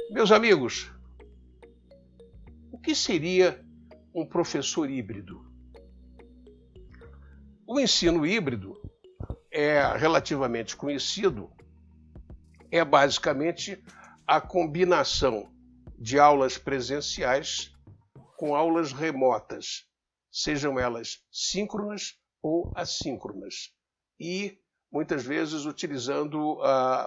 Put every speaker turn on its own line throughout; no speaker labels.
Meus amigos, o que seria um professor híbrido? O ensino híbrido é relativamente conhecido, é basicamente a combinação de aulas presenciais com aulas remotas, sejam elas síncronas ou assíncronas, e muitas vezes utilizando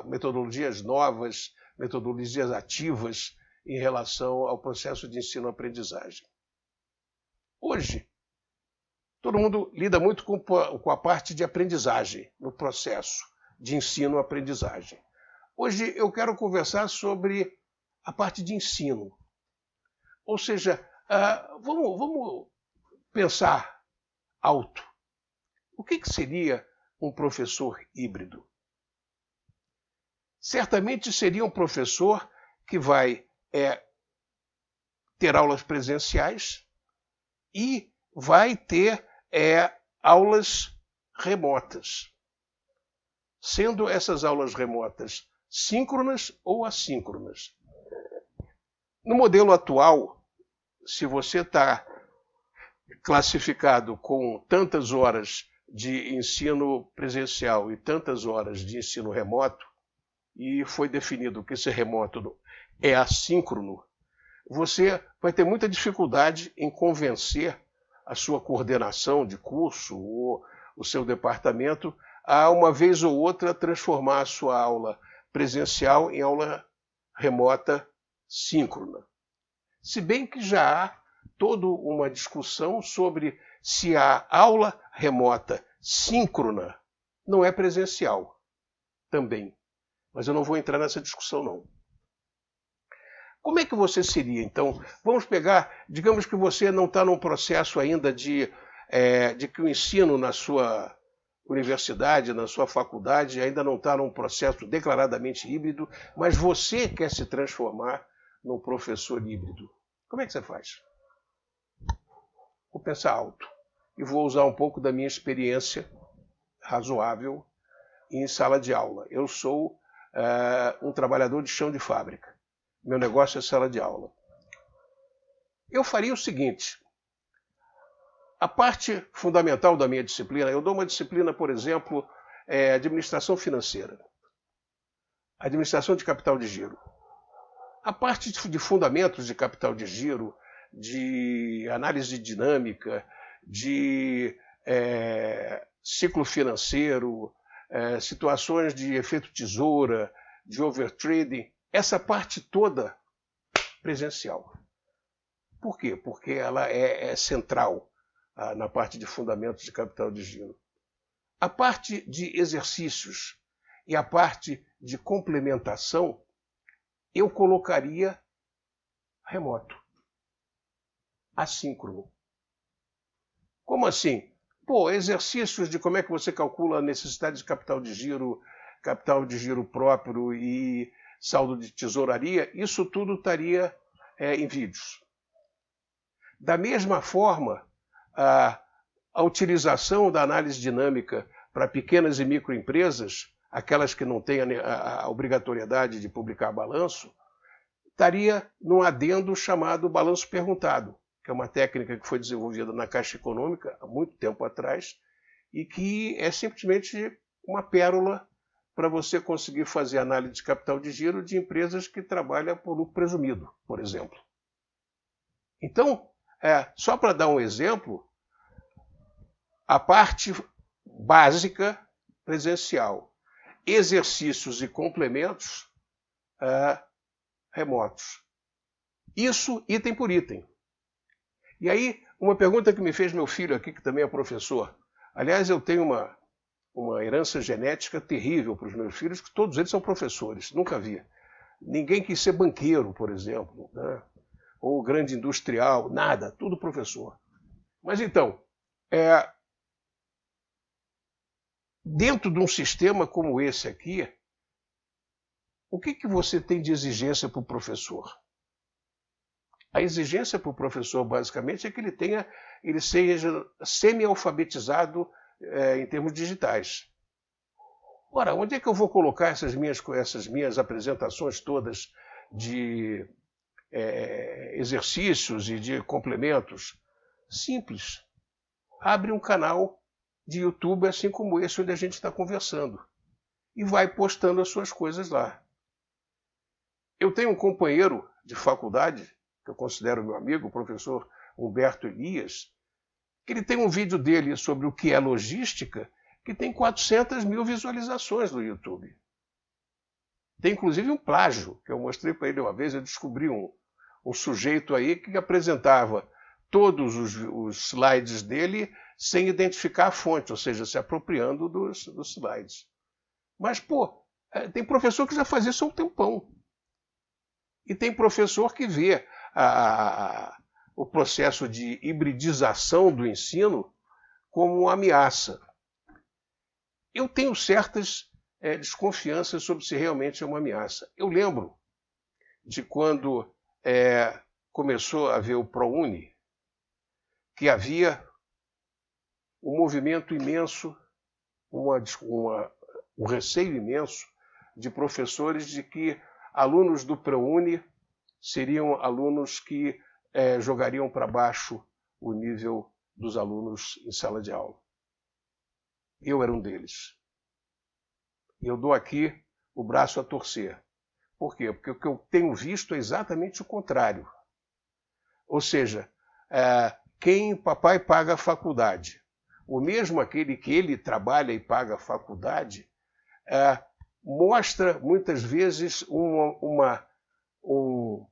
metodologias novas, metodologias ativas em relação ao processo de ensino-aprendizagem. Hoje, todo mundo lida muito com a parte de aprendizagem no processo de ensino-aprendizagem. Hoje eu quero conversar sobre a parte de ensino. Ou seja, vamos pensar alto. O que seria um professor híbrido? Certamente seria um professor que vai ter aulas presenciais e vai ter aulas remotas, sendo essas aulas remotas síncronas ou assíncronas. No modelo atual, se você está classificado com tantas horas de ensino presencial e tantas horas de ensino remoto, e foi definido que esse remoto é assíncrono, você vai ter muita dificuldade em convencer a sua coordenação de curso ou o seu departamento a, uma vez ou outra, transformar a sua aula presencial em aula remota síncrona. Se bem que já há toda uma discussão sobre se a aula remota síncrona não é presencial também. Mas eu não vou entrar nessa discussão, não. Como é que você seria, então? Vamos pegar, digamos que você não está num processo ainda de que o ensino na sua universidade, na sua faculdade, ainda não está num processo declaradamente híbrido, mas você quer se transformar num professor híbrido. Como é que você faz? Vou pensar alto e vou usar um pouco da minha experiência razoável em sala de aula. Eu sou um trabalhador de chão de fábrica. Meu negócio é sala de aula. Eu faria o seguinte: a parte fundamental da minha disciplina, eu dou uma disciplina, por exemplo, administração financeira, administração de capital de giro. A parte de fundamentos de capital de giro, de análise de dinâmica, de ciclo financeiro, situações de efeito tesoura, de overtrading, essa parte toda presencial. Por quê? Porque ela é central na parte de fundamentos de capital de giro. A parte de exercícios e a parte de complementação eu colocaria remoto, assíncrono. Como assim? Exercícios de como é que você calcula a necessidade de capital de giro próprio e saldo de tesouraria, isso tudo estaria em vídeos. Da mesma forma, a utilização da análise dinâmica para pequenas e microempresas, aquelas que não têm a obrigatoriedade de publicar balanço, estaria num adendo chamado balanço perguntado, que é uma técnica que foi desenvolvida na Caixa Econômica há muito tempo atrás e que é simplesmente uma pérola para você conseguir fazer análise de capital de giro de empresas que trabalham por lucro presumido, por exemplo. Então, só para dar um exemplo, a parte básica presencial, exercícios e complementos remotos. Isso item por item. E aí, uma pergunta que me fez meu filho aqui, que também é professor. Aliás, eu tenho uma herança genética terrível para os meus filhos, que todos eles são professores, nunca vi. Ninguém quis ser banqueiro, por exemplo, né? Ou grande industrial, nada, tudo professor. Mas então, dentro de um sistema como esse aqui, o que você tem de exigência para o professor? A exigência para o professor, basicamente, é que ele seja semi-alfabetizado em termos digitais. Ora, onde é que eu vou colocar essas minhas apresentações todas de exercícios e de complementos? Simples. Abre um canal de YouTube assim como esse onde a gente está conversando e vai postando as suas coisas lá. Eu tenho um companheiro de faculdade, que eu considero meu amigo, o professor Humberto Elias, que ele tem um vídeo dele sobre o que é logística, que tem 400 mil visualizações no YouTube. Tem inclusive um plágio, que eu mostrei para ele uma vez, eu descobri um sujeito aí que apresentava todos os slides dele sem identificar a fonte, ou seja, se apropriando dos slides. Mas, tem professor que já faz isso há um tempão. E tem professor que vê o processo de hibridização do ensino como uma ameaça. Eu tenho certas desconfianças sobre se realmente é uma ameaça. Eu lembro de quando começou a haver o ProUni, que havia um movimento imenso, um receio imenso de professores de que alunos do ProUni seriam alunos que jogariam para baixo o nível dos alunos em sala de aula. Eu era um deles. E eu dou aqui o braço a torcer. Por quê? Porque o que eu tenho visto é exatamente o contrário. Ou seja, quem papai paga a faculdade, ou mesmo aquele que ele trabalha e paga a faculdade, mostra muitas vezes o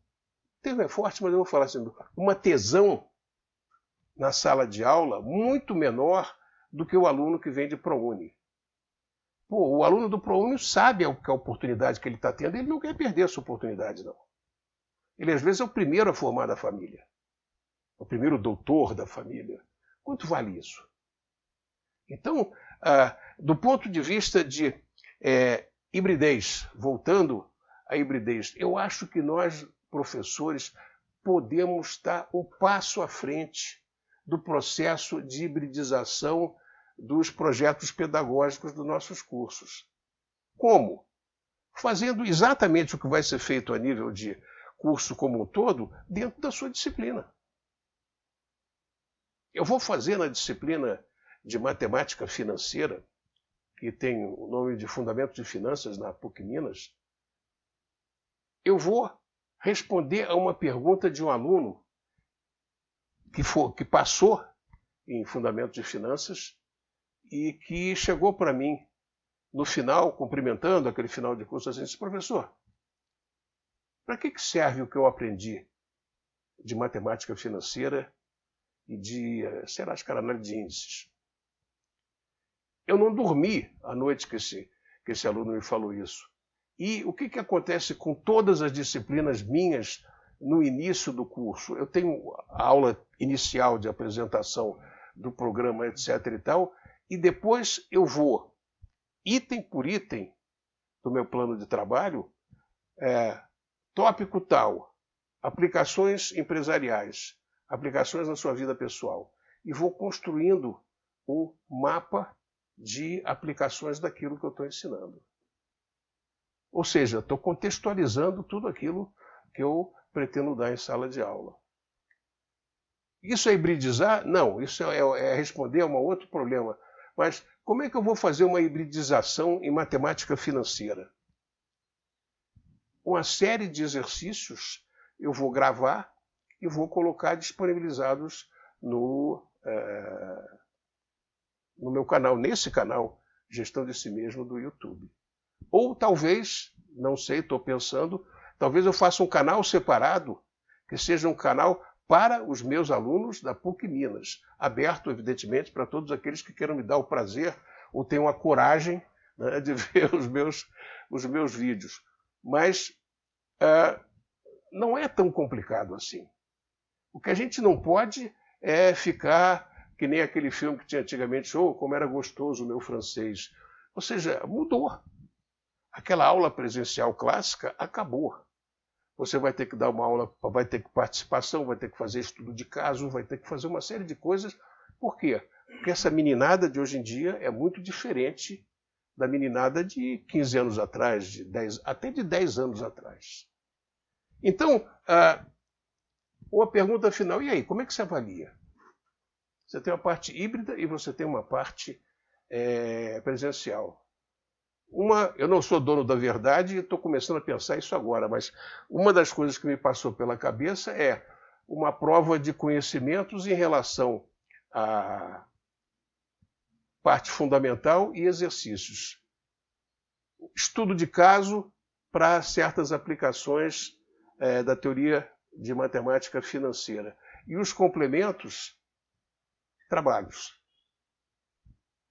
termo é forte, mas eu vou falar assim, uma tesão na sala de aula muito menor do que o aluno que vem de ProUni. O aluno do ProUni sabe a oportunidade que ele está tendo, ele não quer perder essa oportunidade, não. Ele, às vezes, é o primeiro a formar da família. O primeiro doutor da família. Quanto vale isso? Então, do ponto de vista de hibridez, voltando à hibridez, eu acho que nós, professores, podemos estar um passo à frente do processo de hibridização dos projetos pedagógicos dos nossos cursos. Como? Fazendo exatamente o que vai ser feito a nível de curso como um todo, dentro da sua disciplina. Eu vou fazer na disciplina de matemática financeira, que tem o nome de Fundamentos de Finanças na PUC Minas, eu vou responder a uma pergunta de um aluno que passou em Fundamentos de Finanças e que chegou para mim no final, cumprimentando aquele final de curso, assim, disse: professor, para que serve o que eu aprendi de matemática financeira e de, acho que era análise de índices? Eu não dormi a noite que esse aluno me falou isso. E o que acontece com todas as disciplinas minhas no início do curso? Eu tenho a aula inicial de apresentação do programa, etc. e tal, e depois eu vou, item por item do meu plano de trabalho, tópico tal, aplicações empresariais, aplicações na sua vida pessoal, e vou construindo um mapa de aplicações daquilo que eu estou ensinando. Ou seja, estou contextualizando tudo aquilo que eu pretendo dar em sala de aula. Isso é hibridizar? Não, isso é responder a um outro problema. Mas como é que eu vou fazer uma hibridização em matemática financeira? Uma série de exercícios eu vou gravar e vou colocar disponibilizados no meu canal, nesse canal, Gestão de Si Mesmo do YouTube. Ou talvez, não sei, estou pensando, talvez eu faça um canal separado, que seja um canal para os meus alunos da PUC Minas, aberto, evidentemente, para todos aqueles que queiram me dar o prazer ou tenham a coragem, né, de ver os meus vídeos. Mas não é tão complicado assim. O que a gente não pode é ficar que nem aquele filme que tinha antigamente, como era gostoso o meu francês. Ou seja, mudou. Aquela aula presencial clássica acabou. Você vai ter que dar uma aula, vai ter que participação, vai ter que fazer estudo de caso, vai ter que fazer uma série de coisas. Por quê? Porque essa meninada de hoje em dia é muito diferente da meninada de 15 anos atrás, até de 10 anos atrás. Então, uma pergunta final, e aí, como é que você avalia? Você tem uma parte híbrida e você tem uma parte presencial. Eu não sou dono da verdade e estou começando a pensar isso agora, mas uma das coisas que me passou pela cabeça é uma prova de conhecimentos em relação à parte fundamental e exercícios. Estudo de caso para certas aplicações da teoria de matemática financeira. E os complementos, trabalhos.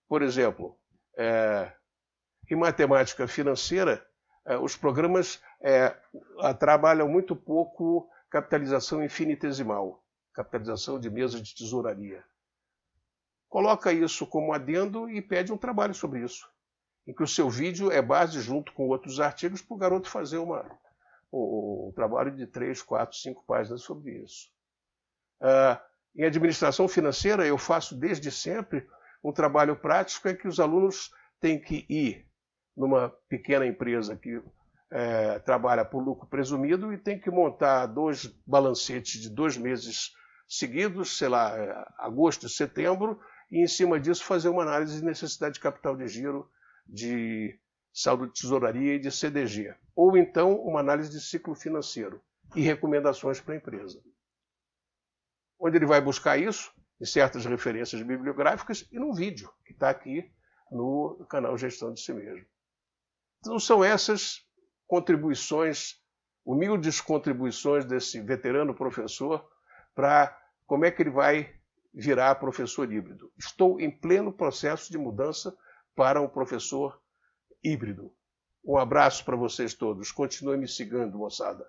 Por exemplo, em matemática financeira, os programas trabalham muito pouco capitalização infinitesimal, capitalização de mesa de tesouraria. Coloca isso como adendo e pede um trabalho sobre isso, em que o seu vídeo é base, junto com outros artigos, para o garoto fazer um trabalho de 3, 4, 5 páginas sobre isso. Em administração financeira, eu faço desde sempre um trabalho prático em que os alunos têm que ir numa pequena empresa que trabalha por lucro presumido e tem que montar 2 balancetes de 2 meses seguidos, sei lá, agosto e setembro, e em cima disso fazer uma análise de necessidade de capital de giro, de saldo de tesouraria e de CDG. Ou então uma análise de ciclo financeiro e recomendações para a empresa. Onde ele vai buscar isso? Em certas referências bibliográficas e num vídeo que está aqui no canal Gestão de Si Mesmo. Então são essas contribuições, humildes contribuições desse veterano professor para como é que ele vai virar professor híbrido. Estou em pleno processo de mudança para um professor híbrido. Um abraço para vocês todos. Continuem me seguindo, moçada.